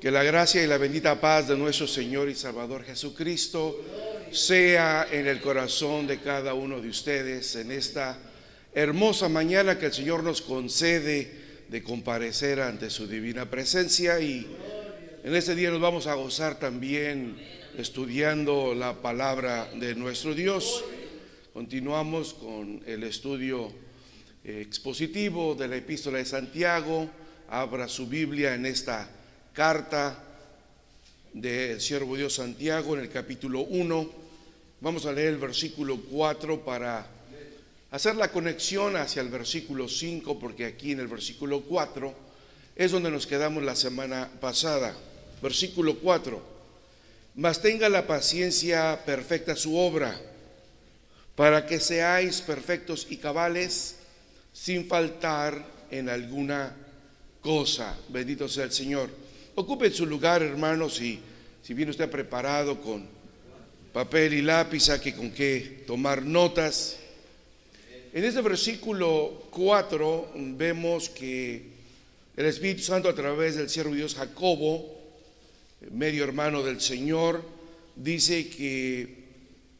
Que la gracia y la bendita paz de nuestro Señor y Salvador Jesucristo sea en el corazón de cada uno de ustedes en esta hermosa mañana que el Señor nos concede de comparecer ante su divina presencia. Y en este día nos vamos a gozar también estudiando la palabra de nuestro Dios. Continuamos con el estudio expositivo de la epístola de Santiago. Abra su Biblia en esta carta del siervo Dios Santiago en el capítulo 1. Vamos a leer el versículo 4 para hacer la conexión hacia el versículo 5, porque aquí en el versículo 4 es donde nos quedamos la semana pasada. Versículo 4: mas tenga la paciencia perfecta su obra, para que seáis perfectos y cabales, sin faltar en alguna cosa. Bendito sea el Señor. Ocupe su lugar, hermanos, y si viene usted preparado con papel y lápiz, saque con qué tomar notas. En este versículo 4 vemos que el Espíritu Santo, a través del siervo Dios Jacobo, medio hermano del Señor, dice que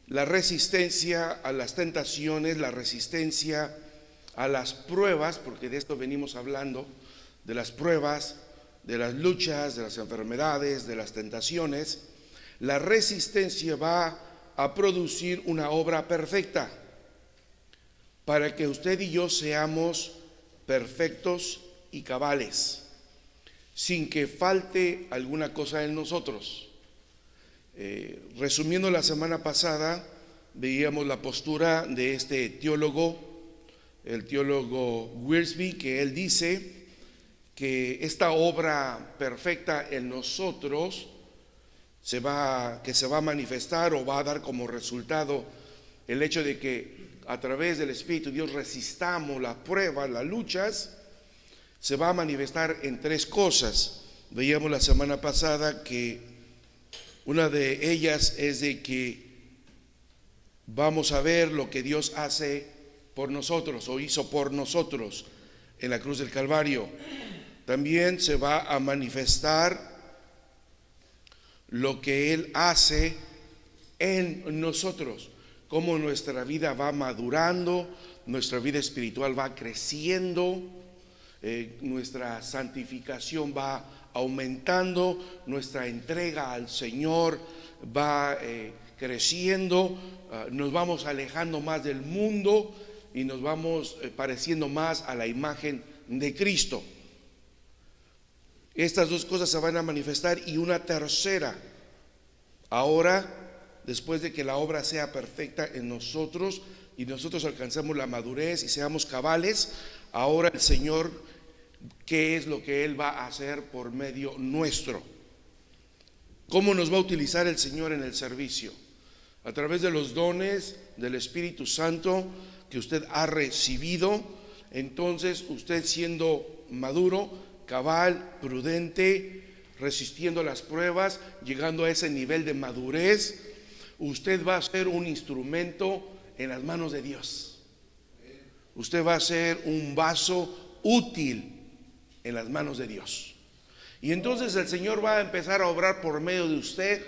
la resistencia a las tentaciones, la resistencia a las pruebas, porque de esto venimos hablando, de las pruebas, de las luchas, de las enfermedades, de las tentaciones, la resistencia va a producir una obra perfecta para que usted y yo seamos perfectos y cabales, sin que falte alguna cosa en nosotros. Resumiendo, la semana pasada veíamos la postura de este teólogo, el teólogo Wiersbe, que él dice que esta obra perfecta en nosotros se va a manifestar o va a dar como resultado el hecho de que a través del Espíritu Dios resistamos las pruebas, las luchas. Se va a manifestar en tres cosas. Veíamos la semana pasada que una de ellas es de que vamos a ver lo que Dios hace por nosotros o hizo por nosotros en la cruz del Calvario. También se va a manifestar lo que Él hace en nosotros, cómo nuestra vida va madurando, nuestra vida espiritual va creciendo, nuestra santificación va aumentando, nuestra entrega al Señor va creciendo, nos vamos alejando más del mundo y nos vamos pareciendo más a la imagen de Cristo. Estas dos cosas se van a manifestar, y una tercera. Ahora, después de que la obra sea perfecta en nosotros y nosotros alcanzamos la madurez y seamos cabales, ahora el Señor, ¿qué es lo que Él va a hacer por medio nuestro? ¿Cómo nos va a utilizar el Señor en el servicio? A través de los dones del Espíritu Santo que usted ha recibido. Entonces, usted siendo maduro, cabal, prudente, resistiendo las pruebas, llegando a ese nivel de madurez, usted va a ser un instrumento en las manos de Dios. Usted va a ser un vaso útil en las manos de Dios. Y entonces el Señor va a empezar a obrar por medio de usted,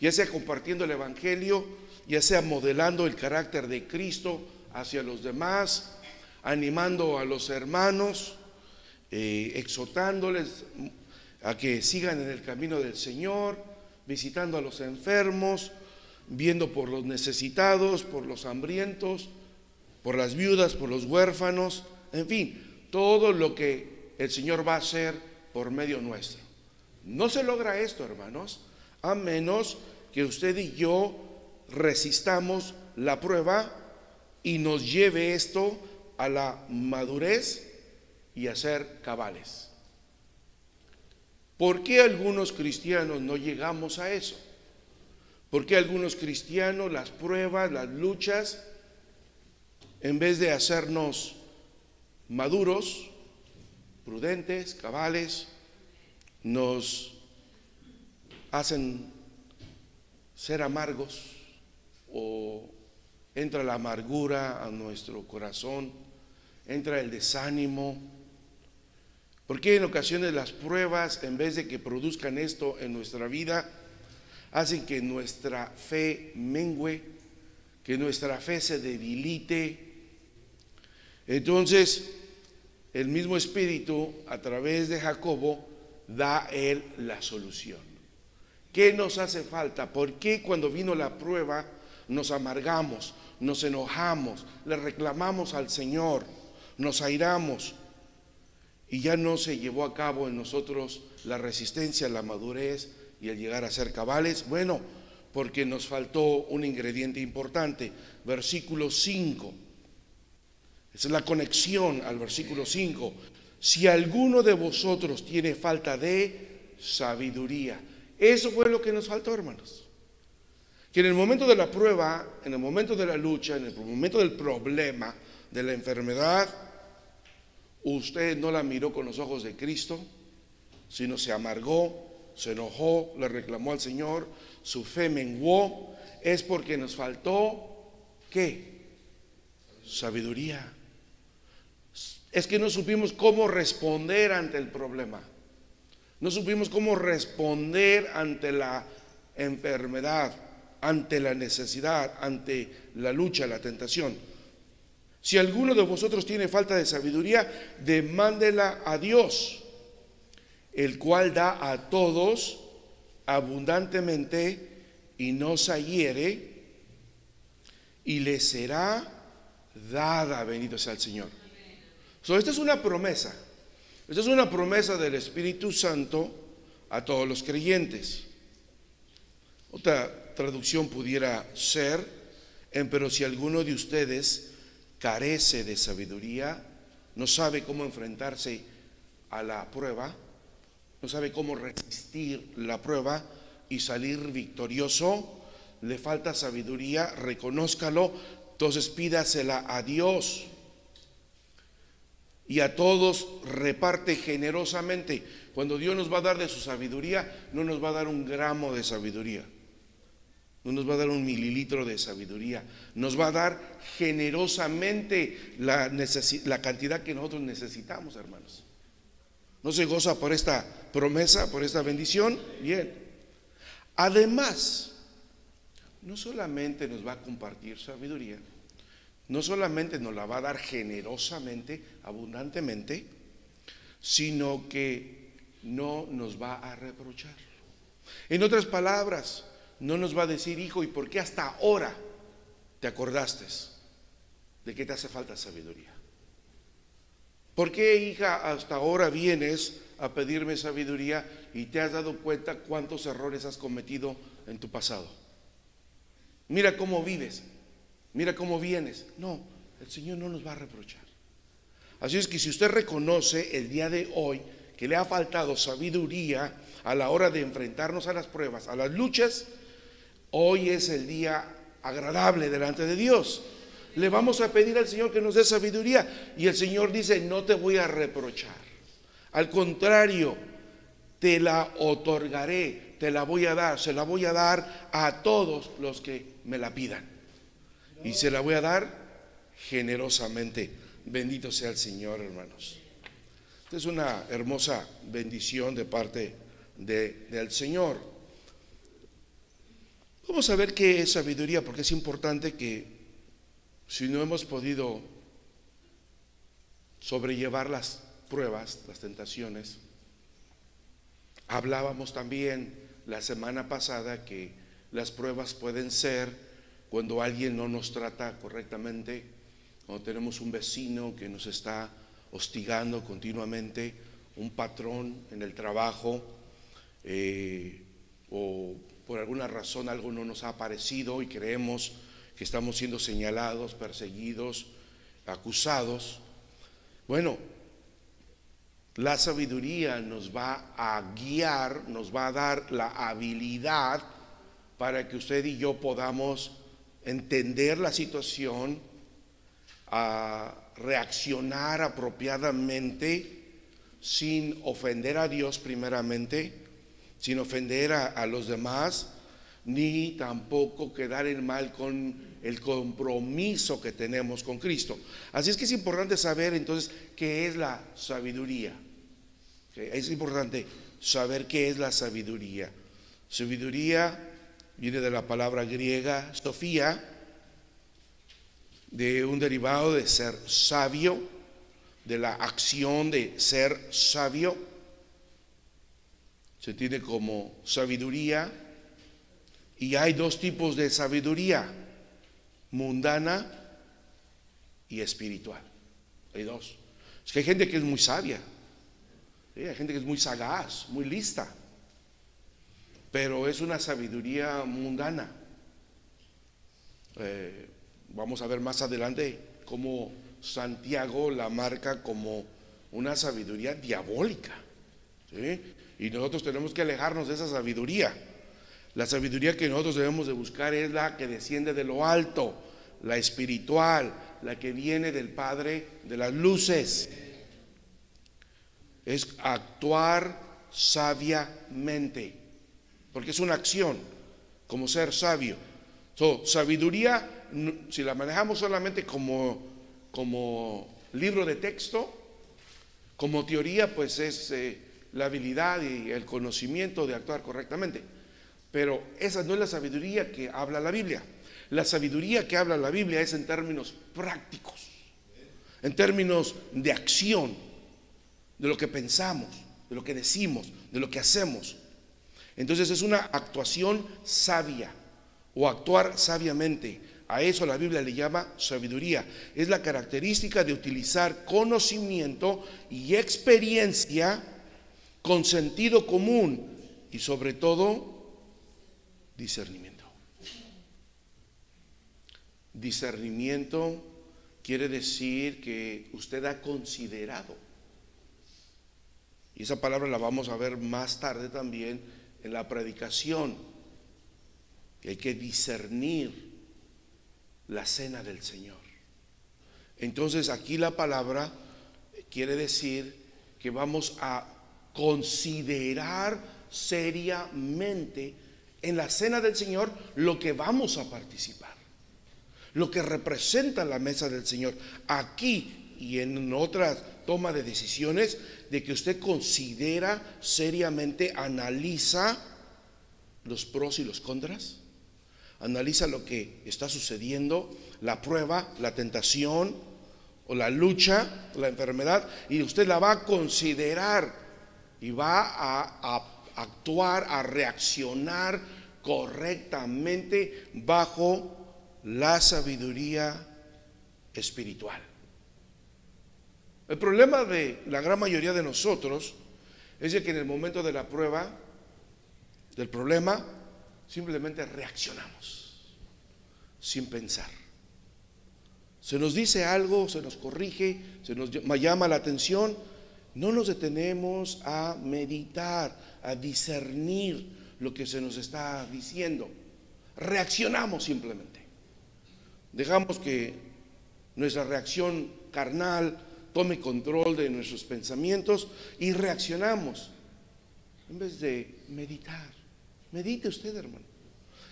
ya sea compartiendo el Evangelio, ya sea modelando el carácter de Cristo hacia los demás, animando a los hermanos, exhortándoles a que sigan en el camino del Señor, visitando a los enfermos, viendo por los necesitados, por los hambrientos, por las viudas, por los huérfanos, en fin, todo lo que el Señor va a hacer por medio nuestro. No se logra esto, hermanos, a menos que usted y yo resistamos la prueba y nos lleve esto a la madurez y a ser cabales. ¿Por qué algunos cristianos no llegamos a eso? ¿Por qué algunos cristianos las pruebas, las luchas, en vez de hacernos maduros, prudentes, cabales, nos hacen ser amargos, o entra la amargura a nuestro corazón, entra el desánimo? ¿Por qué en ocasiones las pruebas, en vez de que produzcan esto en nuestra vida, hacen que nuestra fe mengüe, que nuestra fe se debilite? Entonces, el mismo Espíritu, a través de Jacobo, da él la solución. ¿Qué nos hace falta? ¿Por qué cuando vino la prueba nos amargamos, nos enojamos, le reclamamos al Señor, nos airamos y ya no se llevó a cabo en nosotros la resistencia, la madurez y el llegar a ser cabales? Bueno, porque nos faltó un ingrediente importante. Versículo 5. Esa es la conexión al versículo 5. Si alguno de vosotros tiene falta de sabiduría. Eso fue lo que nos faltó, hermanos. Que en el momento de la prueba, en el momento de la lucha, en el momento del problema, de la enfermedad, usted no la miró con los ojos de Cristo, sino se amargó, se enojó, le reclamó al Señor, su fe menguó. Es porque nos faltó, ¿qué? Sabiduría. Es que no supimos cómo responder ante el problema. No supimos cómo responder ante la enfermedad, ante la necesidad, ante la lucha, la tentación. Si alguno de vosotros tiene falta de sabiduría, demándela a Dios, el cual da a todos abundantemente y no se hiere, y le será dada. Bendito sea el Señor. Esta es una promesa. Esta es una promesa del Espíritu Santo a todos los creyentes. Otra traducción pudiera ser, pero si alguno de ustedes carece de sabiduría, no sabe cómo enfrentarse a la prueba, no sabe cómo resistir la prueba y salir victorioso, le falta sabiduría, reconózcalo, entonces pídasela a Dios. Y a todos reparte generosamente. Cuando Dios nos va a dar de su sabiduría, no nos va a dar un gramo de sabiduría, no nos va a dar un mililitro de sabiduría, nos va a dar generosamente la cantidad que nosotros necesitamos, hermanos. ¿No se goza por esta promesa, por esta bendición? Bien. Además, no solamente nos va a compartir sabiduría, no solamente nos la va a dar generosamente, abundantemente, sino que no nos va a reprochar. En otras palabras, no nos va a decir: hijo, ¿y por qué hasta ahora te acordaste de que te hace falta sabiduría? ¿Por qué, hija, hasta ahora vienes a pedirme sabiduría y te has dado cuenta cuántos errores has cometido en tu pasado? Mira cómo vives. Mira cómo vienes. No, el Señor no nos va a reprochar. Así es que si usted reconoce el día de hoy que le ha faltado sabiduría a la hora de enfrentarnos a las pruebas, a las luchas, hoy es el día agradable delante de Dios. Le vamos a pedir al Señor que nos dé sabiduría y el Señor dice: no te voy a reprochar. Al contrario, te la otorgaré, te la voy a dar, se la voy a dar a todos los que me la pidan. Y se la voy a dar generosamente. Bendito sea el Señor, hermanos. Esta es una hermosa bendición de parte del Señor. Vamos a ver qué es sabiduría, porque es importante que, si no hemos podido sobrellevar las pruebas, las tentaciones, hablábamos también la semana pasada que las pruebas pueden ser cuando alguien no nos trata correctamente, cuando tenemos un vecino que nos está hostigando continuamente, un patrón en el trabajo, o por alguna razón algo no nos ha parecido y creemos que estamos siendo señalados, perseguidos, acusados. Bueno, la sabiduría nos va a guiar, nos va a dar la habilidad para que usted y yo podamos entender la situación, a reaccionar apropiadamente, sin ofender a Dios primeramente, sin ofender a los demás, ni tampoco quedar en mal con el compromiso que tenemos con Cristo. Así es que es importante saber entonces qué es la sabiduría. Es importante saber qué es la sabiduría. Sabiduría viene de la palabra griega sofía, de un derivado de ser sabio, de la acción de ser sabio. Se tiene como sabiduría, y hay dos tipos de sabiduría: mundana y espiritual. Hay dos. Es que hay gente que es muy sabia, ¿sí? Hay gente que es muy sagaz, muy lista, pero es una sabiduría mundana. Vamos a ver más adelante cómo Santiago la marca como una sabiduría diabólica, ¿sí? Y nosotros tenemos que alejarnos de esa sabiduría. La sabiduría que nosotros debemos de buscar es la que desciende de lo alto, la espiritual, la que viene del Padre de las luces. Es actuar sabiamente, porque es una acción, como ser sabio. Sabiduría, si la manejamos solamente como libro de texto, como teoría, pues es la habilidad y el conocimiento de actuar correctamente. Pero esa no es la sabiduría que habla la Biblia. La sabiduría que habla la Biblia es en términos prácticos, en términos de acción, de lo que pensamos, de lo que decimos, de lo que hacemos. Entonces es una actuación sabia, o actuar sabiamente. A eso la Biblia le llama sabiduría. Es la característica de utilizar conocimiento y experiencia con sentido común y sobre todo discernimiento. Discernimiento quiere decir que usted ha considerado, y esa palabra la vamos a ver más tarde también en la predicación, que hay que discernir la cena del Señor. Entonces aquí la palabra quiere decir que vamos a considerar seriamente en la cena del Señor lo que vamos a participar, lo que representa la mesa del Señor. Aquí y en otras tomas de decisiones, de que usted considera seriamente, analiza los pros y los contras, analiza lo que está sucediendo, la prueba, la tentación o la lucha, la enfermedad, y usted la va a considerar y va a actuar, a reaccionar correctamente bajo la sabiduría espiritual. El problema de la gran mayoría de nosotros es de que en el momento de la prueba, del problema, simplemente reaccionamos sin pensar. Se nos dice algo, se nos corrige, se nos llama la atención, no nos detenemos a meditar, a discernir lo que se nos está diciendo. Reaccionamos simplemente. Dejamos que nuestra reacción carnal tome control de nuestros pensamientos y reaccionamos en vez de meditar. Medite usted, hermano.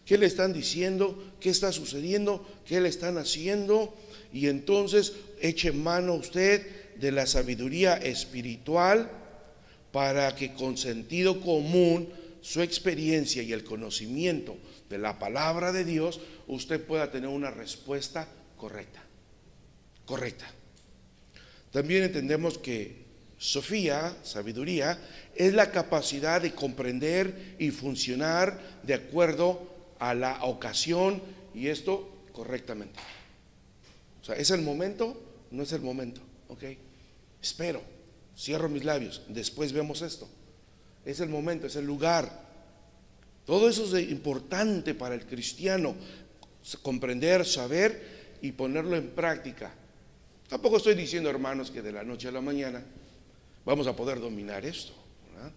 ¿Qué le están diciendo? ¿Qué está sucediendo? ¿Qué le están haciendo? Y entonces eche mano usted de la sabiduría espiritual para que con sentido común, su experiencia y el conocimiento de la palabra de Dios, usted pueda tener una respuesta correcta. También entendemos que Sofía, sabiduría, es la capacidad de comprender y funcionar de acuerdo a la ocasión, y esto correctamente. O sea, ¿es el momento? No es el momento, ¿ok? Espero, cierro mis labios, después vemos esto. Es el momento, es el lugar. Todo eso es importante para el cristiano, comprender, saber y ponerlo en práctica. Tampoco estoy diciendo, hermanos, que de la noche a la mañana vamos a poder dominar esto, ¿verdad?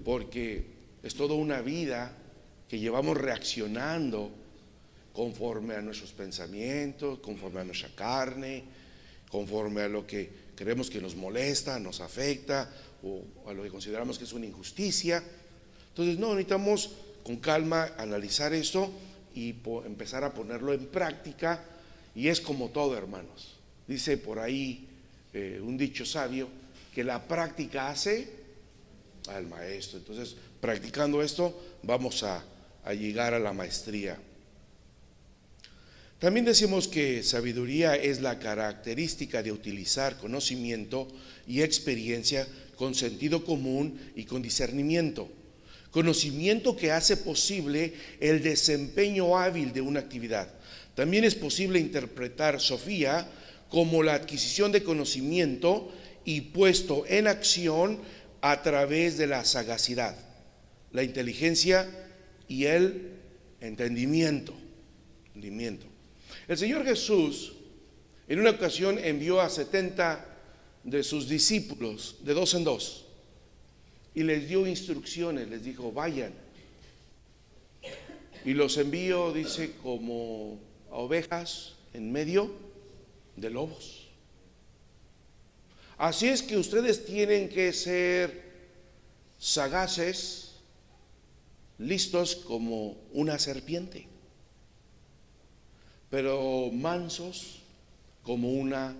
Porque es toda una vida que llevamos reaccionando conforme a nuestros pensamientos, conforme a nuestra carne, conforme a lo que creemos que nos molesta, nos afecta, o a lo que consideramos que es una injusticia. Entonces no, necesitamos con calma analizar esto y empezar a ponerlo en práctica. Y es como todo, hermanos. Dice por ahí un dicho sabio, que la práctica hace al maestro. Entonces, practicando esto, vamos a llegar a la maestría. También decimos que sabiduría es la característica de utilizar conocimiento y experiencia con sentido común y con discernimiento. Conocimiento que hace posible el desempeño hábil de una actividad. También es posible interpretar Sofía como la adquisición de conocimiento y puesto en acción a través de la sagacidad, la inteligencia y el entendimiento. El Señor Jesús en una ocasión envió a 70 de sus discípulos de 2 en 2 y les dio instrucciones, les dijo: vayan. Y los envío, dice, como a ovejas en medio de lobos. Así es que ustedes tienen que ser sagaces, listos como una serpiente, pero mansos como una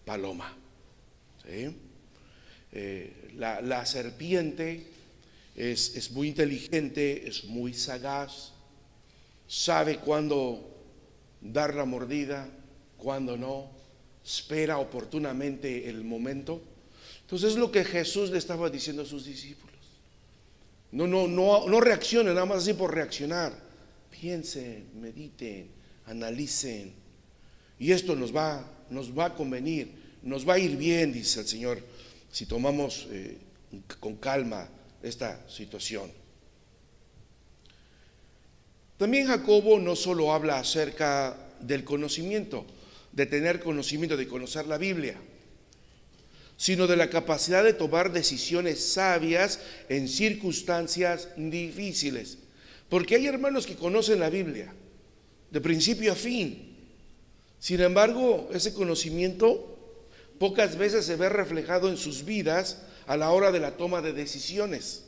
paloma. ¿Sí? La serpiente es muy inteligente, es muy sagaz, sabe cuándo dar la mordida, cuándo no, espera oportunamente el momento. Entonces es lo que Jesús le estaba diciendo a sus discípulos. No reaccionen nada más así por reaccionar. Piensen, mediten, analicen. Y esto nos va a convenir, nos va a ir bien, dice el Señor, si tomamos con calma esta situación. También Jacobo no solo habla acerca del conocimiento, de tener conocimiento, de conocer la Biblia, sino de la capacidad de tomar decisiones sabias en circunstancias difíciles. Porque hay hermanos que conocen la Biblia de principio a fin. Sin embargo, ese conocimiento pocas veces se ve reflejado en sus vidas a la hora de la toma de decisiones.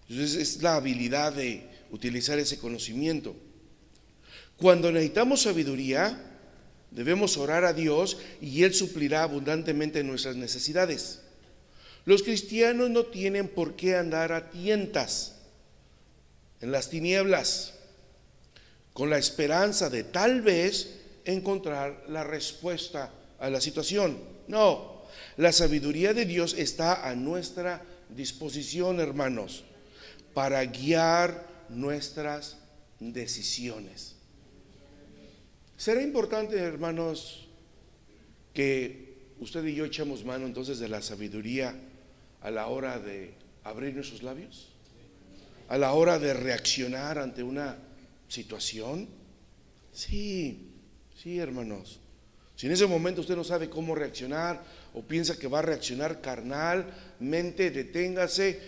Entonces es la habilidad de utilizar ese conocimiento. Cuando necesitamos sabiduría, debemos orar a Dios y Él suplirá abundantemente nuestras necesidades. Los cristianos no tienen por qué andar a tientas en las tinieblas, con la esperanza de tal vez encontrar la respuesta a la situación. No, la sabiduría de Dios está a nuestra disposición, hermanos, para guiar nuestras decisiones. Será importante, hermanos, que usted y yo echemos mano entonces de la sabiduría a la hora de abrir nuestros labios, a la hora de reaccionar ante una situación. Sí, hermanos. Si en ese momento usted no sabe cómo reaccionar o piensa que va a reaccionar carnalmente, deténgase,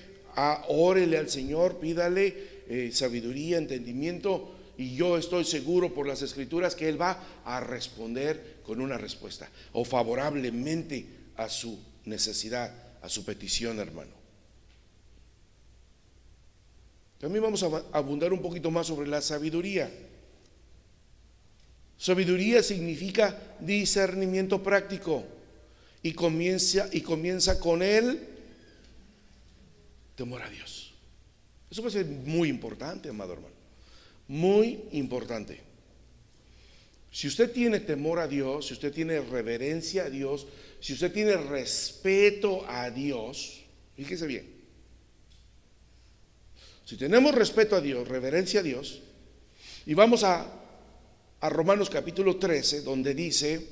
órele al Señor, pídale sabiduría, entendimiento, y yo estoy seguro por las Escrituras que Él va a responder con una respuesta o favorablemente a su necesidad, a su petición, hermano. También vamos a abundar un poquito más sobre la sabiduría. Sabiduría significa discernimiento práctico y comienza con el temor a Dios. Eso puede ser muy importante, amado hermano, muy importante. Si usted tiene temor a Dios, si usted tiene reverencia a Dios, si usted tiene respeto a Dios, fíjese bien, si tenemos respeto a Dios, reverencia a Dios, y vamos a Romanos capítulo 13, donde dice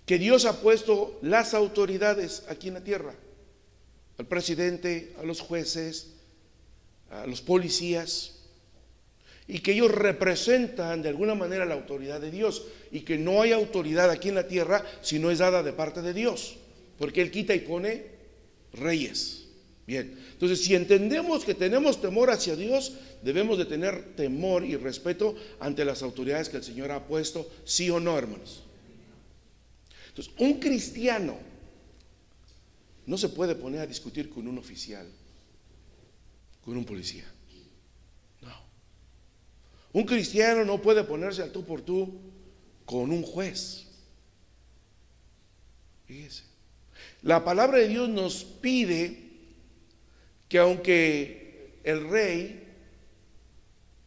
que Dios ha puesto las autoridades aquí en la tierra, al presidente, a los jueces, a los policías, y que ellos representan de alguna manera la autoridad de Dios, y que no hay autoridad aquí en la tierra si no es dada de parte de Dios, porque Él quita y pone reyes. Bien, entonces si entendemos que tenemos temor hacia Dios, debemos de tener temor y respeto ante las autoridades que el Señor ha puesto, sí o no, hermanos. Entonces, un cristiano no se puede poner a discutir con un oficial, con un policía. No. Un cristiano no puede ponerse al tú por tú con un juez. Fíjese. La palabra de Dios nos pide que aunque el rey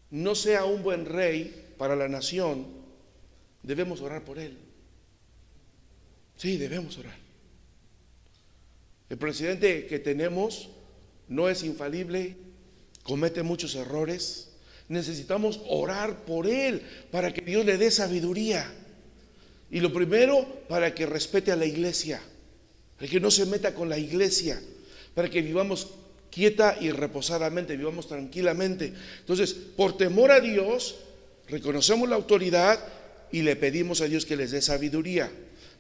no sea un buen rey para la nación, debemos orar por él. Sí, debemos orar. El presidente que tenemos no es infalible, comete muchos errores. Necesitamos orar por él para que Dios le dé sabiduría. Y lo primero, para que respete a la iglesia, para que no se meta con la iglesia, para que vivamos quieta y reposadamente, vivamos tranquilamente. Entonces, por temor a Dios, reconocemos la autoridad y le pedimos a Dios que les dé sabiduría.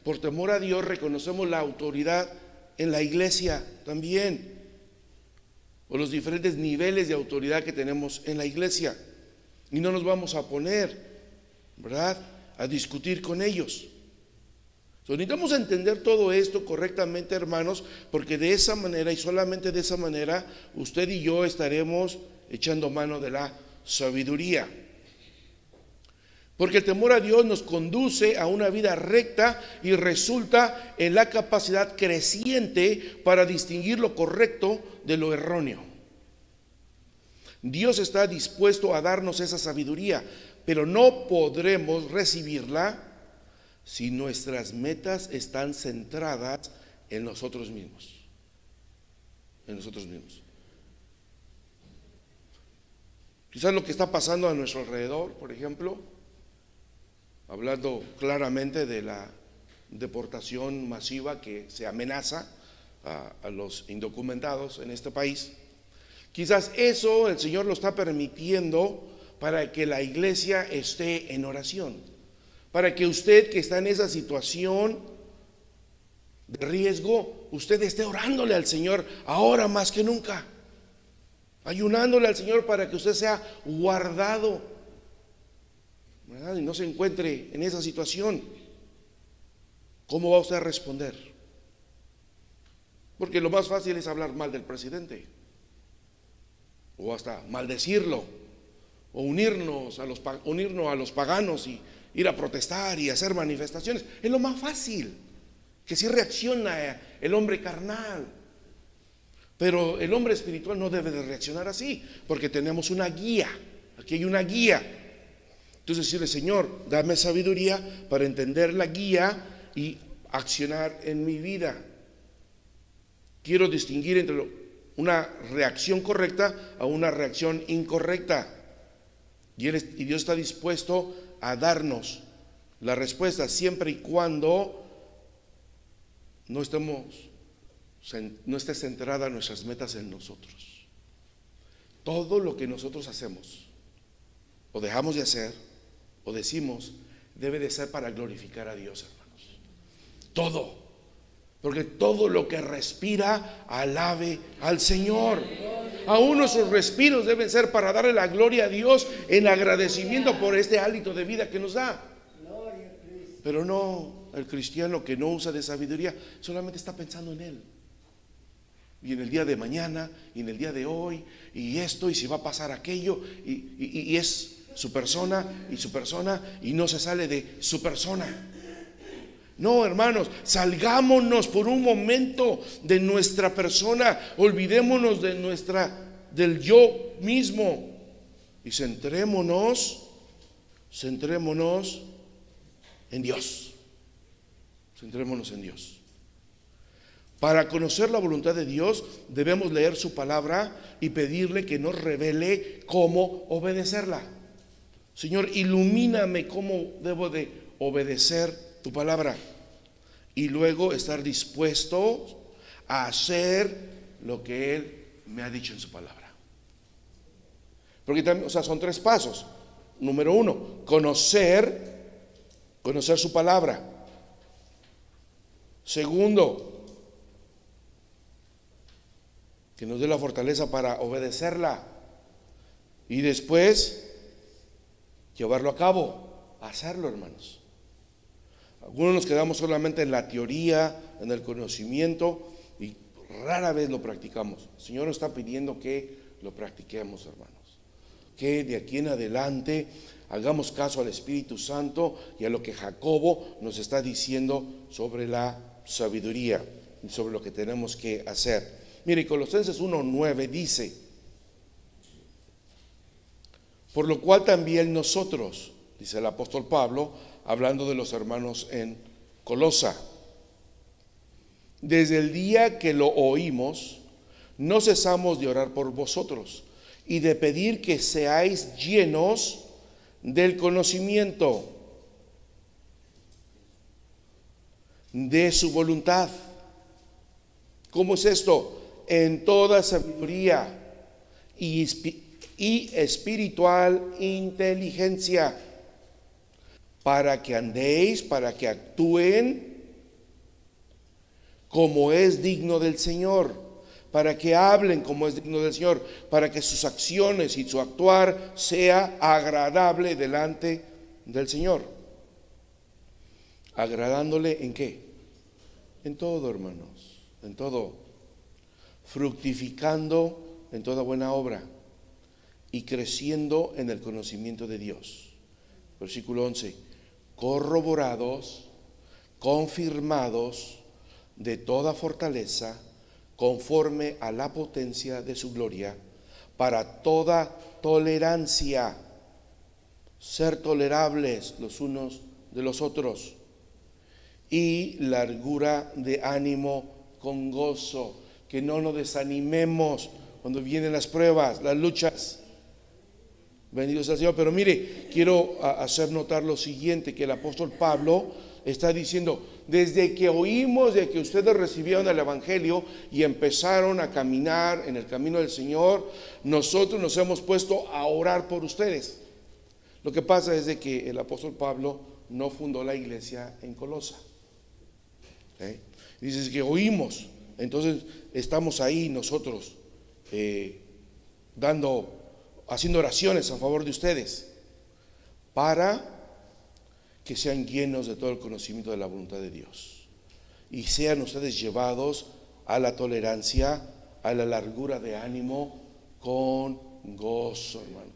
Por temor a Dios, reconocemos la autoridad en la iglesia también, o los diferentes niveles de autoridad que tenemos en la iglesia. Y no nos vamos a poner, ¿verdad?, a discutir con ellos. Necesitamos entender todo esto correctamente, hermanos, porque de esa manera y solamente de esa manera usted y yo estaremos echando mano de la sabiduría. Porque el temor a Dios nos conduce a una vida recta y resulta en la capacidad creciente para distinguir lo correcto de lo erróneo. Dios está dispuesto a darnos esa sabiduría, pero no podremos recibirla si nuestras metas están centradas en nosotros mismos. En nosotros mismos. Quizás lo que está pasando a nuestro alrededor, por ejemplo, hablando claramente de la deportación masiva que se amenaza a los indocumentados en este país, quizás eso el Señor lo está permitiendo para que la iglesia esté en oración. Para que usted que está en esa situación de riesgo, usted esté orándole al Señor ahora más que nunca, ayunándole al Señor para que usted sea guardado, ¿verdad?, y no se encuentre en esa situación. ¿Cómo va usted a responder? Porque lo más fácil es hablar mal del presidente, o hasta maldecirlo, o unirnos a los paganos y ir a protestar y hacer manifestaciones. Es lo más fácil, que si reacciona el hombre carnal. Pero el hombre espiritual no debe de reaccionar así, porque tenemos una guía. Aquí hay una guía. Entonces decirle: Señor, dame sabiduría para entender la guía y accionar en mi vida. Quiero distinguir entre una reacción correcta a una reacción incorrecta. Y Dios está dispuesto a darnos la respuesta siempre y cuando no esté centrada nuestras metas en nosotros. Todo lo que nosotros hacemos o dejamos de hacer o decimos debe de ser para glorificar a Dios, hermanos. Todo, porque todo lo que respira alabe al Señor. Aún nuestros respiros deben ser para darle la gloria a Dios en agradecimiento por este hálito de vida que nos da. Pero no, el cristiano que no usa de sabiduría solamente está pensando en él, y en el día de mañana, y en el día de hoy, y esto, y si va a pasar aquello, y es su persona, y no se sale de su persona. No, hermanos, salgámonos por un momento de nuestra persona, olvidémonos del yo mismo y centrémonos en Dios. Centrémonos en Dios. Para conocer la voluntad de Dios debemos leer su palabra y pedirle que nos revele cómo obedecerla. Señor, ilumíname cómo debo de obedecer tu palabra, y luego estar dispuesto a hacer lo que Él me ha dicho en su palabra. Porque también, son 3 pasos. Número 1, conocer su palabra. Segundo, que nos dé la fortaleza para obedecerla, y después llevarlo a cabo, hacerlo, hermanos. Algunos nos quedamos solamente en la teoría, en el conocimiento, y rara vez lo practicamos. El Señor nos está pidiendo que lo practiquemos, hermanos. Que de aquí en adelante hagamos caso al Espíritu Santo y a lo que Jacobo nos está diciendo sobre la sabiduría y sobre lo que tenemos que hacer. Mire, Colosenses 1:9 dice: por lo cual también nosotros, dice el apóstol Pablo, hablando de los hermanos en Colosa, desde el día que lo oímos, no cesamos de orar por vosotros y de pedir que seáis llenos del conocimiento de su voluntad. ¿Cómo es esto? En toda sabiduría y espiritual inteligencia, para que andéis, para que actúen como es digno del Señor, para que hablen como es digno del Señor, para que sus acciones y su actuar sea agradable delante del Señor. ¿Agradándole en qué? En todo, hermanos, en todo. Fructificando en toda buena obra y creciendo en el conocimiento de Dios. Versículo 11. Corroborados, confirmados de toda fortaleza, conforme a la potencia de su gloria, para toda tolerancia, ser tolerables los unos de los otros, y largura de ánimo con gozo, que no nos desanimemos cuando vienen las pruebas, las luchas. Bendito sea el Señor. Pero mire, quiero hacer notar lo siguiente, que el apóstol Pablo está diciendo: desde que oímos de que ustedes recibieron el Evangelio y empezaron a caminar en el camino del Señor, nosotros nos hemos puesto a orar por ustedes. Lo que pasa es de que el apóstol Pablo no fundó la iglesia en Colosa. Dice que oímos, entonces estamos ahí nosotros haciendo oraciones a favor de ustedes, para que sean llenos de todo el conocimiento de la voluntad de Dios y sean ustedes llevados a la tolerancia, a la largura de ánimo con gozo, hermano.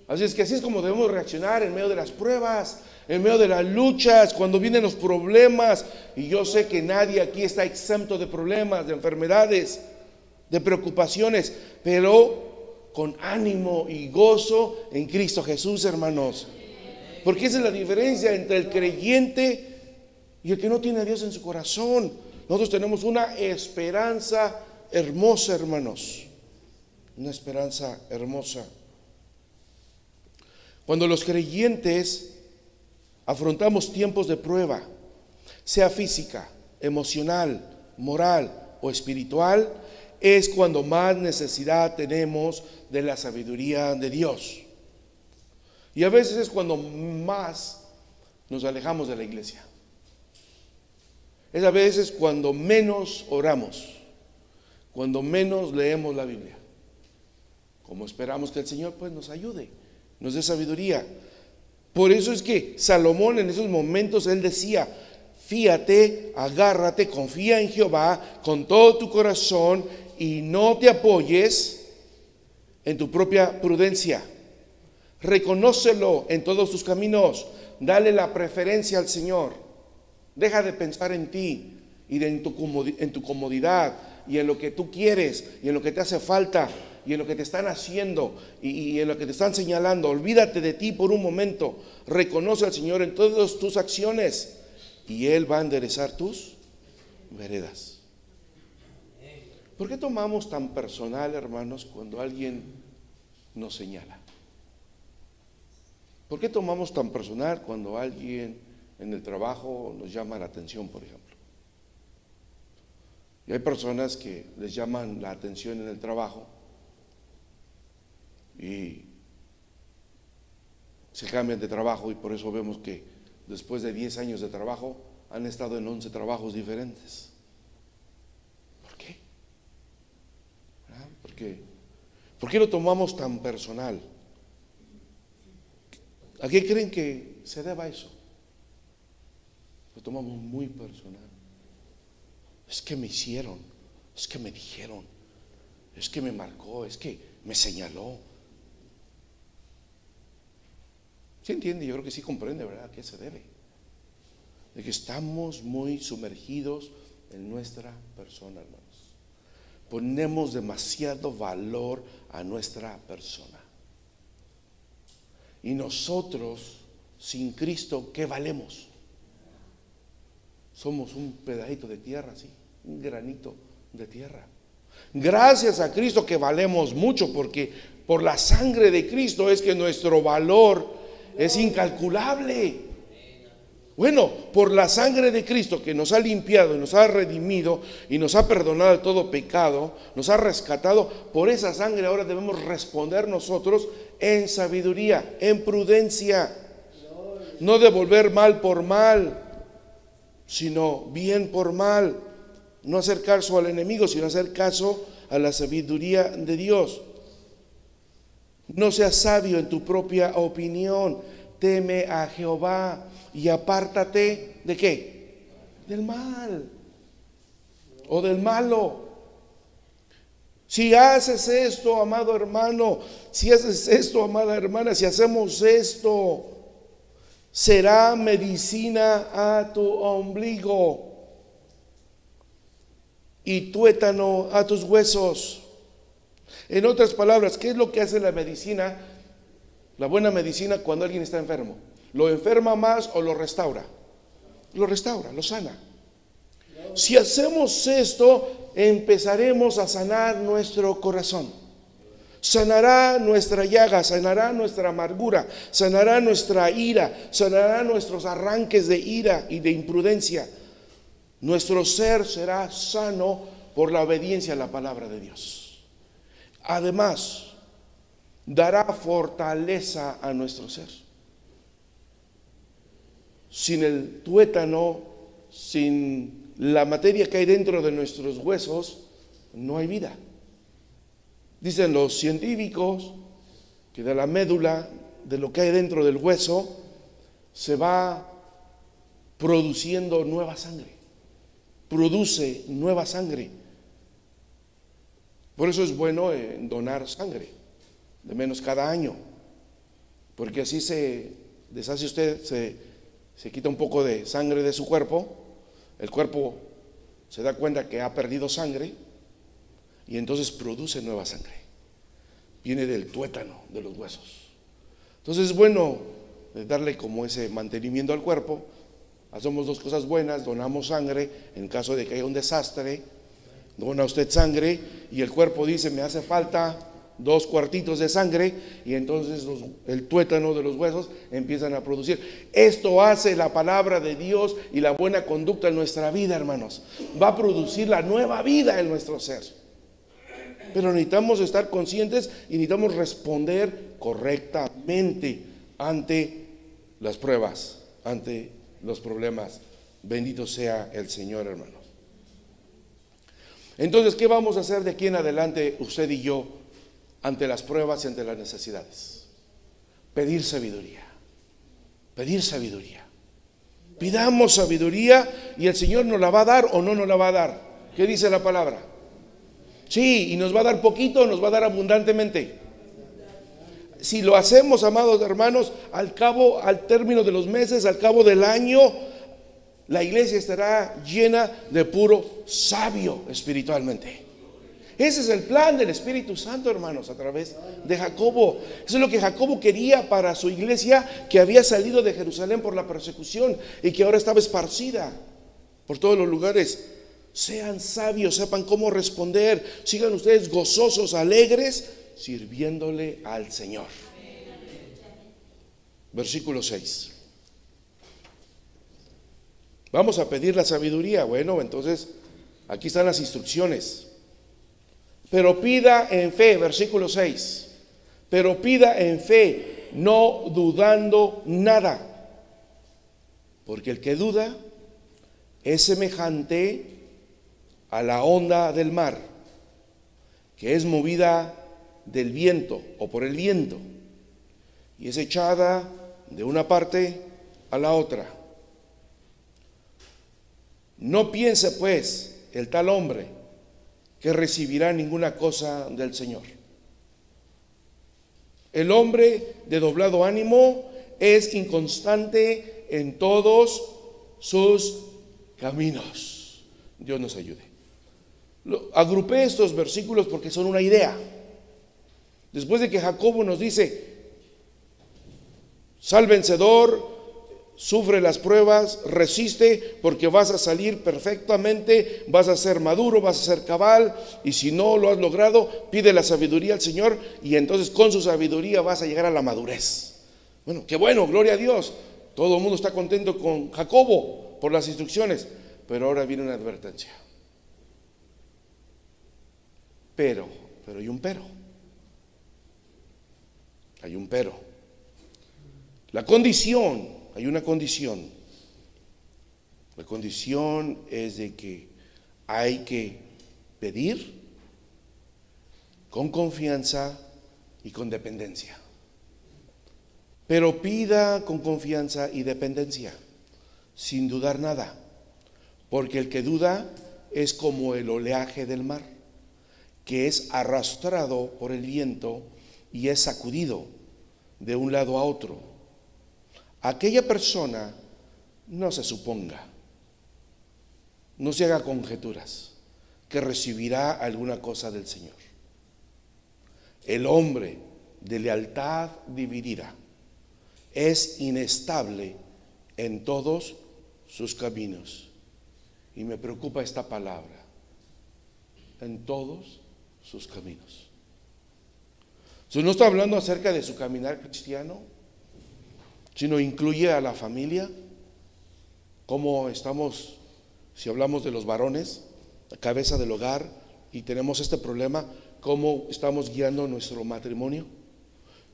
Así es que así es como debemos reaccionar en medio de las pruebas, en medio de las luchas, cuando vienen los problemas. Y yo sé que nadie aquí está exento de problemas, de enfermedades, de preocupaciones, pero con ánimo y gozo en Cristo Jesús, hermanos. Porque esa es la diferencia entre el creyente y el que no tiene a Dios en su corazón. Nosotros tenemos una esperanza hermosa, hermanos. Una esperanza hermosa. Cuando los creyentes afrontamos tiempos de prueba, sea física, emocional, moral o espiritual, es cuando más necesidad tenemos de la sabiduría de Dios. Y a veces es cuando más nos alejamos de la iglesia. Es a veces cuando menos oramos, cuando menos leemos la Biblia. Como esperamos que el Señor pues nos ayude, nos dé sabiduría. Por eso es que Salomón en esos momentos él decía: fíate, agárrate, confía en Jehová con todo tu corazón y no te apoyes en tu propia prudencia. Reconócelo en todos tus caminos, dale la preferencia al Señor. Deja de pensar en ti y en tu comodidad y en lo que tú quieres y en lo que te hace falta y en lo que te están haciendo y en lo que te están señalando. Olvídate de ti por un momento. Reconoce al Señor en todas tus acciones y Él va a enderezar tus veredas. ¿Por qué tomamos tan personal, hermanos, cuando alguien nos señala? ¿Por qué tomamos tan personal cuando alguien en el trabajo nos llama la atención, por ejemplo? Y hay personas que les llaman la atención en el trabajo y se cambian de trabajo, y por eso vemos que después de 10 años de trabajo han estado en 11 trabajos diferentes. ¿Por qué? ¿Por qué lo tomamos tan personal? ¿A qué creen que se deba eso? Lo tomamos muy personal. Es que me hicieron, es que me dijeron, es que me marcó, es que me señaló. ¿Sí entiende? Yo creo que sí comprende, ¿verdad?, a qué se debe. De que estamos muy sumergidos en nuestra persona, hermanos. ponemos demasiado valor a nuestra persona. Y nosotros, sin Cristo, ¿qué valemos? Somos un pedacito de tierra, sí, un granito de tierra. Gracias a Cristo que valemos mucho, porque por la sangre de Cristo es que nuestro valor es incalculable. Bueno, por la sangre de Cristo que nos ha limpiado y nos ha redimido y nos ha perdonado de todo pecado, nos ha rescatado, por esa sangre ahora debemos responder nosotros en sabiduría, en prudencia, no devolver mal por mal, sino bien por mal, no hacer caso al enemigo, sino hacer caso a la sabiduría de Dios. No seas sabio en tu propia opinión, teme a Jehová y apártate ¿de qué? Del mal o del malo. Si haces esto, amado hermano, si haces esto, amada hermana, si hacemos esto, será medicina a tu ombligo y tuétano a tus huesos. En otras palabras, ¿qué es lo que hace la medicina? La buena medicina cuando alguien está enfermo. ¿Lo enferma más o lo restaura? Lo restaura, lo sana. Si hacemos esto, empezaremos a sanar nuestro corazón. Sanará nuestra llaga, sanará nuestra amargura, sanará nuestra ira, sanará nuestros arranques de ira y de imprudencia. Nuestro ser será sano por la obediencia a la palabra de Dios. Además, dará fortaleza a nuestro ser. Sin el tuétano, sin la materia que hay dentro de nuestros huesos, no hay vida. Dicen los científicos que de la médula, de lo que hay dentro del hueso, se va produciendo nueva sangre. Produce nueva sangre. Por eso es bueno donar sangre, de menos cada año, porque así se deshace usted, se quita un poco de sangre de su cuerpo, el cuerpo se da cuenta que ha perdido sangre y entonces produce nueva sangre. Viene del tuétano de los huesos. Entonces es bueno darle como ese mantenimiento al cuerpo. Hacemos dos cosas buenas: donamos sangre en caso de que haya un desastre. Dona usted sangre y el cuerpo dice: me hace falta 2 cuartitos de sangre, y entonces el tuétano de los huesos empiezan a producir. Esto hace la palabra de Dios y la buena conducta en nuestra vida, hermanos. Va a producir la nueva vida en nuestro ser. Pero necesitamos estar conscientes y necesitamos responder correctamente ante las pruebas, ante los problemas. Bendito sea el Señor, hermanos. Entonces, ¿qué vamos a hacer de aquí en adelante usted y yo ante las pruebas y ante las necesidades? Pedir sabiduría. Pedir sabiduría. Pidamos sabiduría y el Señor nos la va a dar o no nos la va a dar. ¿Qué dice la palabra? Sí, y nos va a dar poquito o nos va a dar abundantemente. Si lo hacemos, amados hermanos, al término de los meses, al cabo del año, la iglesia estará llena de puro sabio espiritualmente. Ese es el plan del Espíritu Santo, hermanos, a través de Jacobo. Eso es lo que Jacobo quería para su iglesia, que había salido de Jerusalén por la persecución y que ahora estaba esparcida por todos los lugares. Sean sabios, sepan cómo responder, sigan ustedes gozosos, alegres, sirviéndole al Señor. Versículo 6. Vamos a pedir la sabiduría. Bueno, entonces aquí están las instrucciones. Pero pida en fe, versículo 6. Pero pida en fe, no dudando nada. Porque el que duda es semejante a la onda del mar, que es movida del viento o por el viento, y es echada de una parte a la otra. No piense pues el tal hombre que recibirá ninguna cosa del Señor. El hombre de doblado ánimo es inconstante en todos sus caminos. Dios nos ayude. Agrupé estos versículos porque son una idea. Después de que Jacobo nos dice, sal vencedor, sufre las pruebas, resiste, porque vas a salir perfectamente, vas a ser maduro, vas a ser cabal, y si no lo has logrado, pide la sabiduría al Señor, y entonces con su sabiduría vas a llegar a la madurez. Bueno, qué bueno, gloria a Dios. Todo el mundo está contento con Jacobo por las instrucciones, pero ahora viene una advertencia. Pero hay un pero. Hay un pero. La condición, hay una condición. La condición es de que hay que pedir con confianza y con dependencia. Pero pida con confianza y dependencia, sin dudar nada, porque el que duda es como el oleaje del mar, que es arrastrado por el viento y es sacudido de un lado a otro. Aquella persona no se suponga, no se haga conjeturas que recibirá alguna cosa del Señor. El hombre de lealtad dividida es inestable en todos sus caminos. Y me preocupa esta palabra, en todos sus caminos. No está hablando acerca de su caminar cristiano, sino incluye a la familia. Cómo estamos, si hablamos de los varones, la cabeza del hogar, y tenemos este problema, cómo estamos guiando nuestro matrimonio,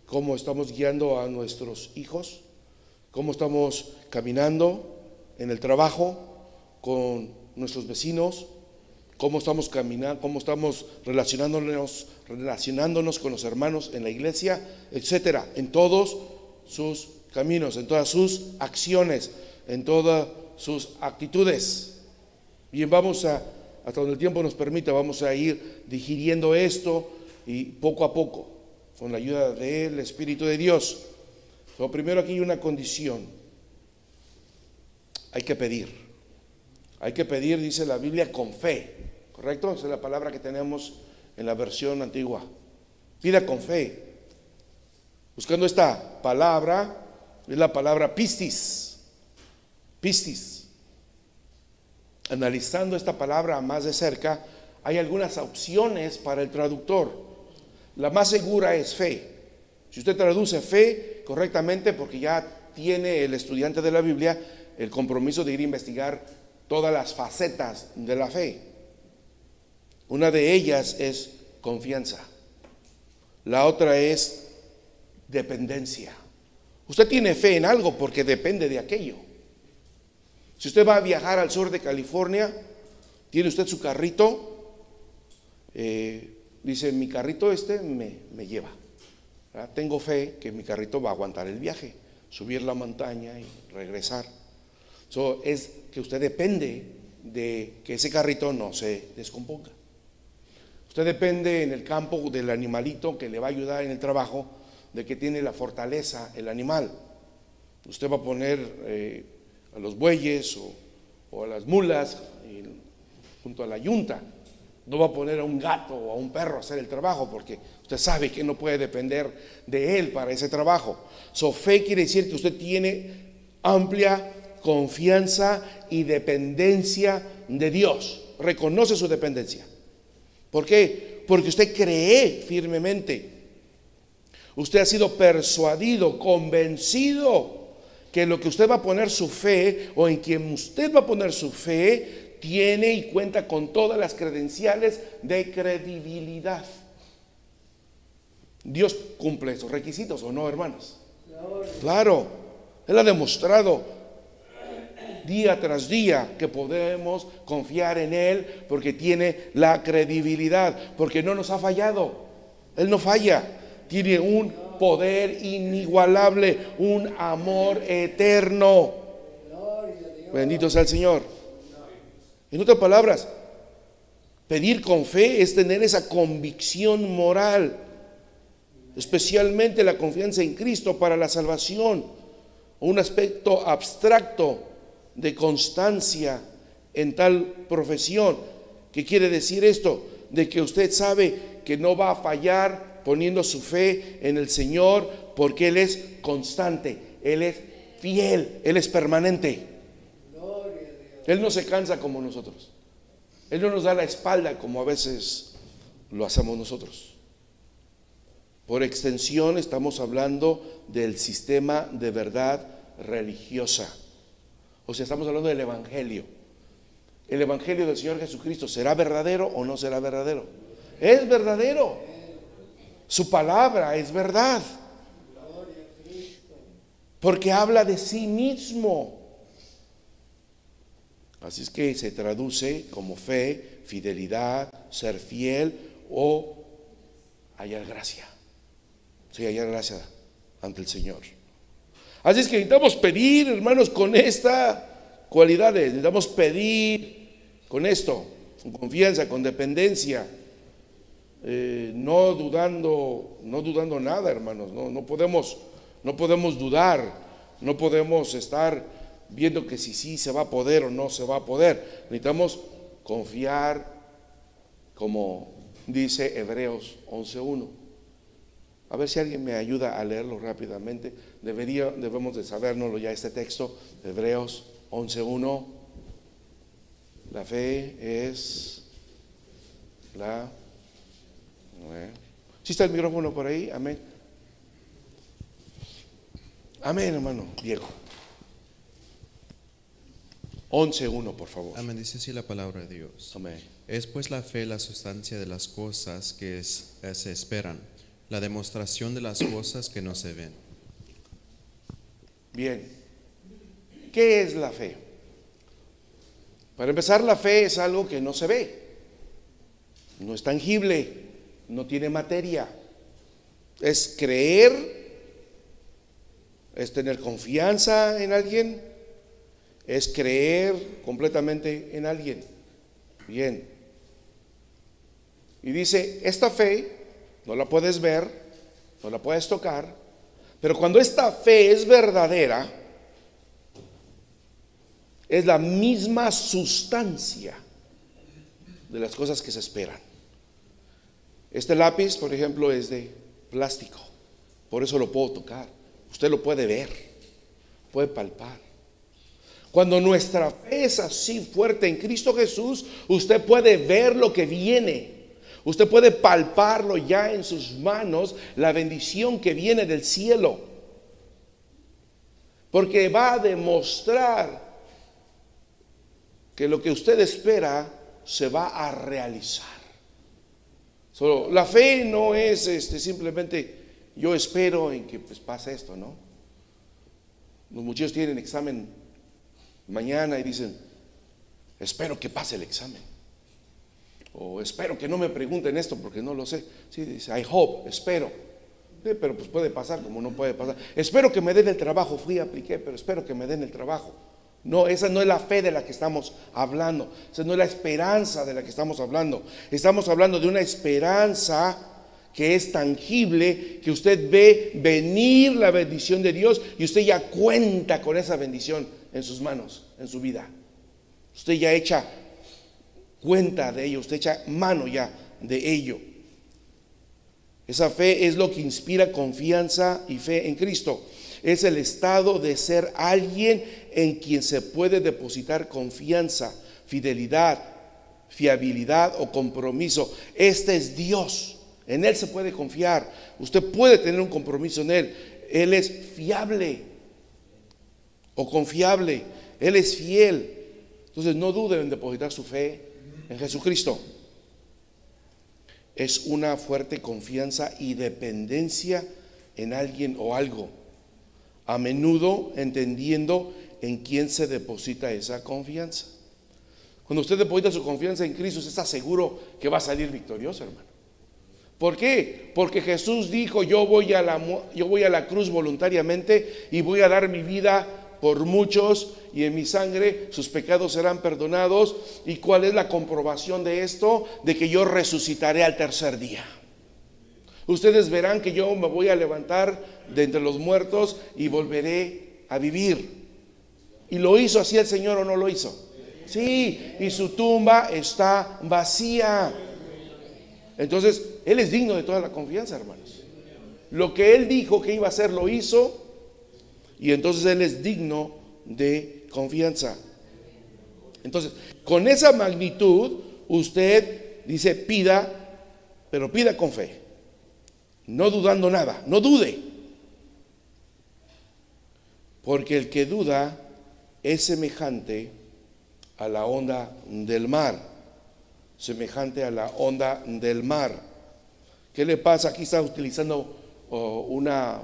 cómo estamos guiando a nuestros hijos, cómo estamos caminando en el trabajo con nuestros vecinos, cómo estamos caminando, cómo estamos relacionándonos con los hermanos en la iglesia, etcétera, en todos sus caminos, en todas sus acciones, en todas sus actitudes. Bien, vamos a, hasta donde el tiempo nos permita, vamos a ir digiriendo esto y poco a poco, con la ayuda del Espíritu de Dios. Pero primero aquí hay una condición. Hay que pedir, dice la Biblia, con fe, ¿correcto? Esa es la palabra que tenemos en la versión antigua. Pida con fe. Buscando esta palabra, es la palabra pistis. Pistis. Analizando esta palabra más de cerca, hay algunas opciones para el traductor. La más segura es fe. Si usted traduce fe correctamente, porque ya tiene el estudiante de la Biblia el compromiso de ir a investigar todas las facetas de la fe. Una de ellas es confianza. La otra es dependencia. Usted tiene fe en algo porque depende de aquello. Si usted va a viajar al sur de California, tiene usted su carrito, dice, mi carrito me lleva. ¿Verdad? Tengo fe que mi carrito va a aguantar el viaje, subir la montaña y regresar. Es que usted depende de que ese carrito no se descomponga. Usted depende en el campo del animalito que le va a ayudar en el trabajo, de que tiene la fortaleza el animal. Usted va a poner a los bueyes o a las mulas junto a la yunta. No va a poner a un gato o a un perro a hacer el trabajo, porque usted sabe que no puede depender de él para ese trabajo. Fe quiere decir que usted tiene amplia confianza y dependencia de Dios. Reconoce su dependencia. ¿Por qué? Porque usted cree firmemente. Usted ha sido persuadido, convencido que lo que usted va a poner su fe, o en quien usted va a poner su fe, tiene y cuenta con todas las credenciales de credibilidad. Dios cumple esos requisitos, ¿o no, hermanos? Claro, Él ha demostrado día tras día que podemos confiar en Él, porque tiene la credibilidad, porque no nos ha fallado. Él no falla, tiene un poder inigualable, un amor eterno. Bendito sea el Señor. En otras palabras, pedir con fe es tener esa convicción moral, especialmente la confianza en Cristo para la salvación, un aspecto abstracto de constancia en tal profesión. ¿Qué quiere decir esto? De que usted sabe que no va a fallar poniendo su fe en el Señor, porque Él es constante, Él es fiel, Él es permanente. Él no se cansa como nosotros. Él no nos da la espalda como a veces lo hacemos nosotros. Por extensión estamos hablando del sistema de verdad religiosa. O sea, estamos hablando del Evangelio. ¿El Evangelio del Señor Jesucristo será verdadero o no será verdadero? Es verdadero. Su palabra es verdad. Porque habla de sí mismo. Así es que se traduce como fe, fidelidad, ser fiel o hallar gracia. Sí, hallar gracia ante el Señor. Así es que necesitamos pedir, hermanos, con esta cualidades. Necesitamos pedir con esto, con confianza, con dependencia, no dudando nada, hermanos. No podemos dudar, no podemos estar viendo que si se va a poder o no se va a poder. Necesitamos confiar, como dice Hebreos 11:1. A ver si alguien me ayuda a leerlo rápidamente. Debemos de sabérnoslo ya este texto, Hebreos 11:1. La fe es la... ¿Sí está el micrófono por ahí? Amén. Amén, hermano Diego. 11:1, por favor. Amén, dice así la palabra de Dios. Amén. Es pues la fe la sustancia de las cosas que se esperan, la demostración de las cosas que no se ven. Bien, ¿qué es la fe? Para empezar, la fe es algo que no se ve, no es tangible, no tiene materia. Es creer, es tener confianza en alguien, es creer completamente en alguien. Bien. Y dice, esta fe no la puedes ver, no la puedes tocar, pero cuando esta fe es verdadera, es la misma sustancia de las cosas que se esperan. Este lápiz, por ejemplo, es de plástico, por eso lo puedo tocar. Usted lo puede ver, puede palpar. Cuando nuestra fe es así fuerte en Cristo Jesús, usted puede ver lo que viene. Usted puede palparlo ya en sus manos, la bendición que viene del cielo. Porque va a demostrar que lo que usted espera se va a realizar. La fe no es simplemente yo espero en que pase esto, ¿no? Los muchachos tienen examen mañana y dicen, espero que pase el examen. O espero que no me pregunten esto porque no lo sé. Sí, dice, I hope, espero. Pero pues puede pasar como no puede pasar. Espero que me den el trabajo. Fui, apliqué, pero espero que me den el trabajo. No, esa no es la fe de la que estamos hablando. Esa no es la esperanza de la que estamos hablando. Estamos hablando de una esperanza que es tangible, que usted ve venir la bendición de Dios y usted ya cuenta con esa bendición en sus manos, en su vida. Usted ya echa cuenta de ello, usted echa mano ya de ello. Esa fe es lo que inspira confianza y fe en Cristo. Es el estado de ser alguien en quien se puede depositar confianza, fidelidad, fiabilidad o compromiso. Este es Dios, en Él se puede confiar. Usted puede tener un compromiso en Él. Él es fiable o confiable, Él es fiel. Entonces no duden en depositar su fe en Jesucristo. Es una fuerte confianza y dependencia en alguien o algo, a menudo entendiendo en quién se deposita esa confianza. Cuando usted deposita su confianza en Cristo, usted está seguro que va a salir victorioso, hermano. ¿Por qué? Porque Jesús dijo, yo voy a la cruz voluntariamente y voy a dar mi vida por muchos, y en mi sangre sus pecados serán perdonados. ¿Y cuál es la comprobación de esto? De que yo resucitaré al tercer día. Ustedes verán que yo me voy a levantar de entre los muertos y volveré a vivir. ¿Y lo hizo así el Señor o no lo hizo? Sí, y su tumba está vacía. Entonces, Él es digno de toda la confianza, hermanos. Lo que Él dijo que iba a hacer, lo hizo. Y entonces Él es digno de confianza. Entonces, con esa magnitud, usted dice, pida, pero pida con fe. No dudando nada, no dude. Porque el que duda es semejante a la onda del mar. Semejante a la onda del mar. ¿Qué le pasa? Aquí está utilizando una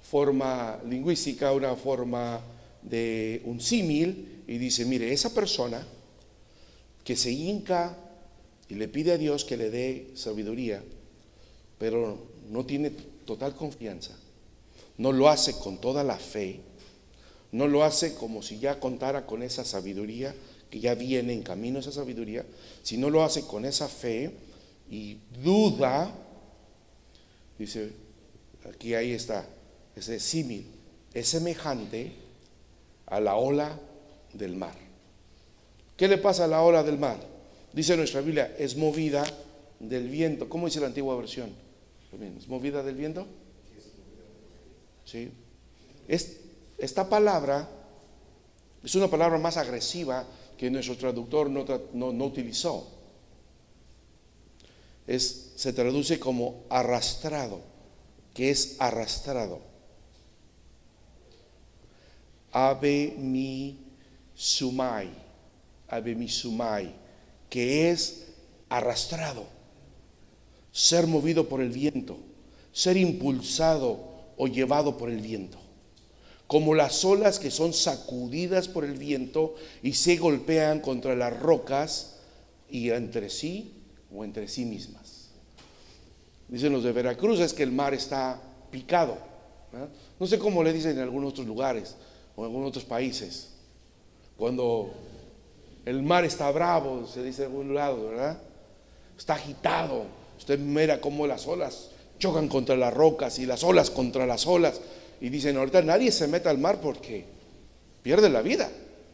forma lingüística, una forma de un símil, y dice, mire, esa persona que se hinca y le pide a Dios que le dé sabiduría, pero no tiene total confianza, no lo hace con toda la fe, no lo hace como si ya contara con esa sabiduría, que ya viene en camino esa sabiduría, si no lo hace con esa fe y duda, dice, aquí ahí está, ese símil, es semejante a la ola del mar. ¿Qué le pasa a la ola del mar? Dice nuestra Biblia, es movida del viento. ¿Cómo dice la antigua versión? ¿Es movida del viento? Sí. Esta palabra es una palabra más agresiva que nuestro traductor no utilizó. Se traduce como arrastrado, que es arrastrado. Abemisumai, que es arrastrado, ser movido por el viento, ser impulsado o llevado por el viento, como las olas que son sacudidas por el viento y se golpean contra las rocas y entre sí o entre sí mismas. Dicen los de Veracruz es que el mar está picado, ¿verdad? No sé cómo le dicen en algunos otros lugares o en algunos otros países, cuando el mar está bravo, se dice en algún lado, ¿verdad? Está agitado. Usted mira cómo las olas chocan contra las rocas y las olas contra las olas. Y dicen, ahorita nadie se meta al mar porque pierde la vida.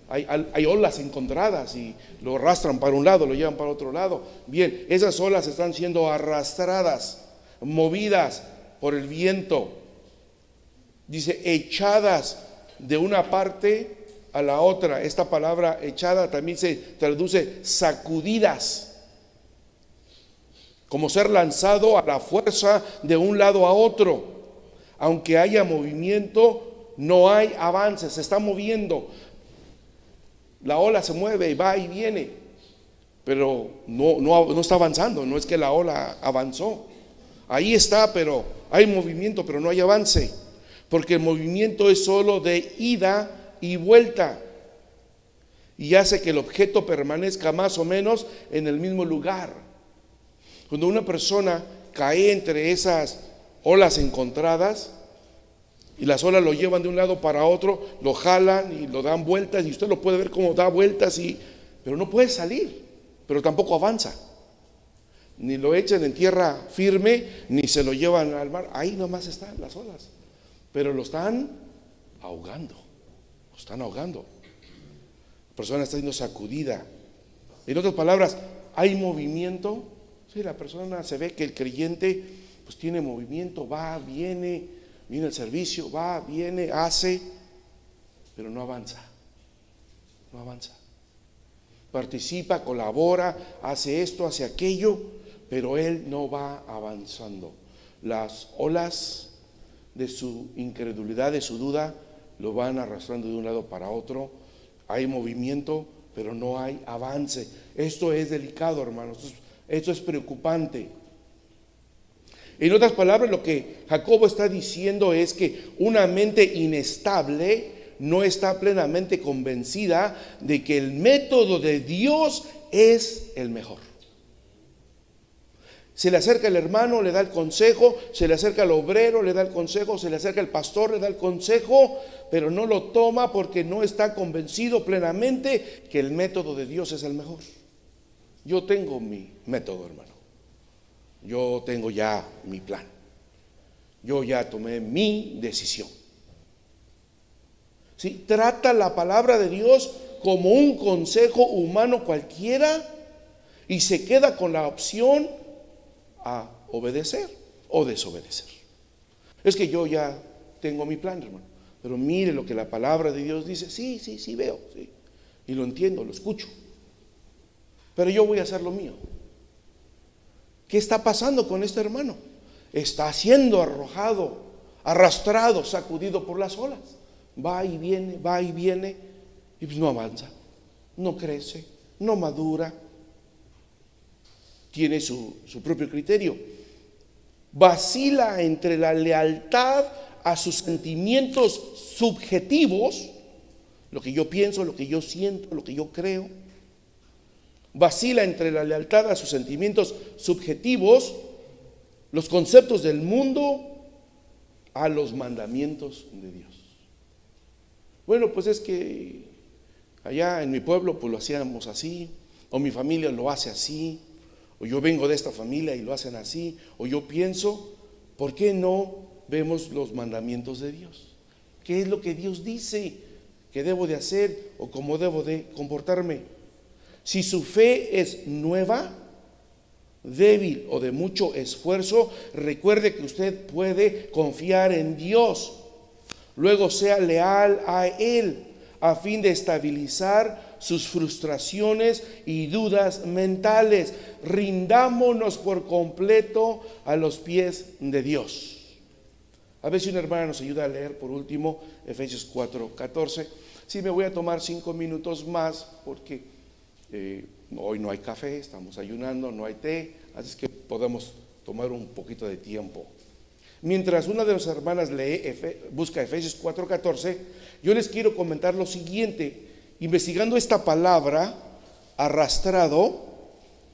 Hay olas encontradas y lo arrastran para un lado, lo llevan para otro lado. Bien, esas olas están siendo arrastradas, movidas por el viento. Dice, echadas de una parte a la otra. Esta palabra echada también se traduce sacudidas, como ser lanzado a la fuerza de un lado a otro. Aunque haya movimiento, no hay avance, se está moviendo. La ola se mueve y va y viene, pero no está avanzando. No es que la ola avanzó, ahí está, pero hay movimiento, pero no hay avance, porque el movimiento es solo de ida y vuelta y hace que el objeto permanezca más o menos en el mismo lugar. Cuando una persona cae entre esas olas encontradas y las olas lo llevan de un lado para otro, lo jalan y lo dan vueltas y usted lo puede ver como da vueltas, pero no puede salir, pero tampoco avanza. Ni lo echan en tierra firme, ni se lo llevan al mar. Ahí nomás están las olas, pero lo están ahogando. La persona está siendo sacudida. En otras palabras, hay movimiento. Sí, la persona se ve que el creyente pues tiene movimiento, va, viene al servicio, va, viene, hace, pero no avanza. Participa, colabora, hace esto, hace aquello, pero él no va avanzando. Las olas de su incredulidad, de su duda, lo van arrastrando de un lado para otro. Hay movimiento, pero no hay avance. Esto es delicado, hermanos. Esto es preocupante. En otras palabras, lo que Jacobo está diciendo es que una mente inestable no está plenamente convencida de que el método de Dios es el mejor. Se le acerca el hermano, le da el consejo, se le acerca el obrero, le da el consejo, se le acerca el pastor, le da el consejo, pero no lo toma porque no está convencido plenamente que el método de Dios es el mejor. Yo tengo mi método, hermano. Yo tengo ya mi plan. Yo ya tomé mi decisión. ¿Sí? Trata la palabra de Dios como un consejo humano cualquiera y se queda con la opción a obedecer o desobedecer. Es que yo ya tengo mi plan, hermano, pero mire lo que la palabra de Dios dice. Sí, veo, sí, y lo entiendo, lo escucho, pero yo voy a hacer lo mío. ¿Qué está pasando con este hermano? Está siendo arrojado, arrastrado, sacudido por las olas. Va y viene, y pues no avanza, no crece, no madura. Tiene su propio criterio. Vacila entre la lealtad a sus sentimientos subjetivos, lo que yo pienso, lo que yo siento, lo que yo creo. Vacila entre la lealtad a sus sentimientos subjetivos, los conceptos del mundo, a los mandamientos de Dios. Bueno, pues es que allá en mi pueblo pues lo hacíamos así, o mi familia lo hace así, o yo vengo de esta familia y lo hacen así, o yo pienso, ¿por qué no vemos los mandamientos de Dios? ¿Qué es lo que Dios dice que debo de hacer o cómo debo de comportarme? Si su fe es nueva, débil o de mucho esfuerzo, recuerde que usted puede confiar en Dios. Luego sea leal a Él a fin de estabilizar sus frustraciones y dudas mentales. Rindámonos por completo a los pies de Dios. A ver si una hermana nos ayuda a leer por último Efesios 4:14. Sí, me voy a tomar 5 minutos más porque hoy no hay café, estamos ayunando, no hay té, así es que podemos tomar un poquito de tiempo. Mientras una de las hermanas busca Efesios 4:14, yo les quiero comentar lo siguiente. Investigando esta palabra, arrastrado,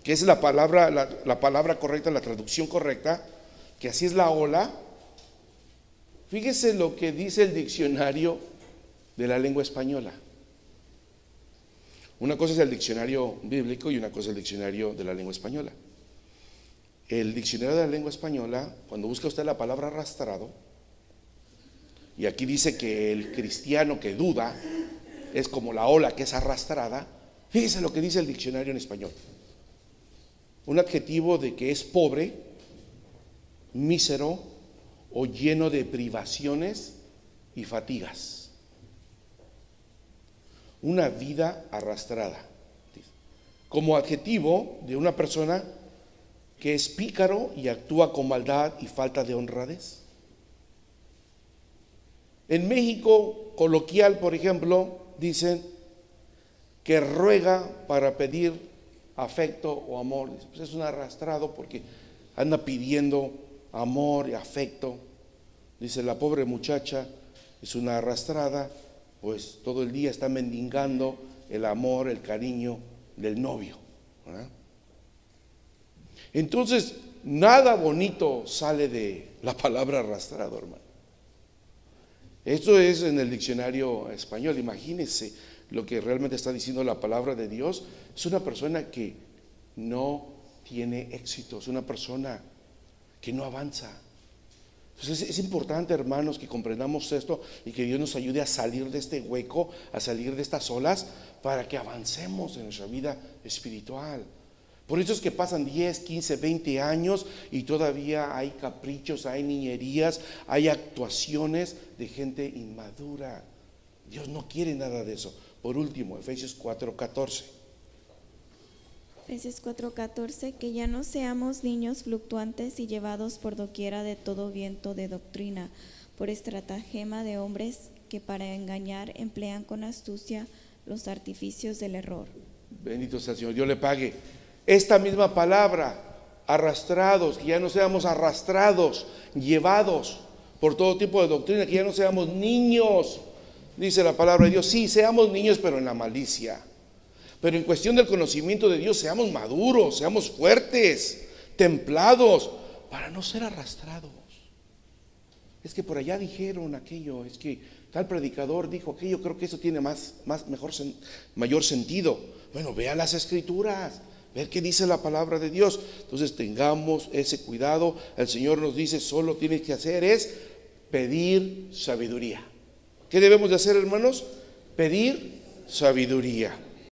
que es la palabra correcta, la traducción correcta, que así es la ola. Fíjese lo que dice el diccionario de la lengua española. Una cosa es el diccionario bíblico y una cosa es el diccionario de la lengua española. El diccionario de la lengua española, cuando busca usted la palabra arrastrado, y aquí dice que el cristiano que duda es como la ola que es arrastrada, fíjese lo que dice el diccionario en español. Un adjetivo de que es pobre, mísero o lleno de privaciones y fatigas. Una vida arrastrada. Como adjetivo de una persona que es pícaro y actúa con maldad y falta de honradez. En México coloquial, por ejemplo, dicen que ruega para pedir afecto o amor. Pues es un arrastrado porque anda pidiendo amor y afecto. Dice, la pobre muchacha es una arrastrada, pues todo el día está mendigando el amor, el cariño del novio, ¿verdad? Entonces, nada bonito sale de la palabra arrastrado, hermano. Esto es en el diccionario español. Imagínense lo que realmente está diciendo la palabra de Dios. Es una persona que no tiene éxito, es una persona que no avanza. Entonces es importante, hermanos, que comprendamos esto y que Dios nos ayude a salir de este hueco, a salir de estas olas, para que avancemos en nuestra vida espiritual. Por eso es que pasan 10, 15, 20 años y todavía hay caprichos, hay niñerías, hay actuaciones de gente inmadura. Dios no quiere nada de eso. Por último, Efesios 4:14. Efesios 4:14, que ya no seamos niños fluctuantes y llevados por doquiera de todo viento de doctrina, por estratagema de hombres que para engañar emplean con astucia los artificios del error. Bendito sea el Señor, Dios le pague. Esta misma palabra, arrastrados, que ya no seamos arrastrados, llevados por todo tipo de doctrina, que ya no seamos niños, dice la palabra de Dios. Sí, seamos niños, pero en la malicia. Pero en cuestión del conocimiento de Dios, seamos maduros, seamos fuertes, templados, para no ser arrastrados. Es que por allá dijeron aquello, es que tal predicador dijo aquello, creo que eso tiene mayor sentido. Bueno, vea las escrituras, ver qué dice la palabra de Dios. Entonces tengamos ese cuidado. El Señor nos dice, solo tienes que hacer es pedir sabiduría. ¿Qué debemos de hacer, hermanos? Pedir sabiduría.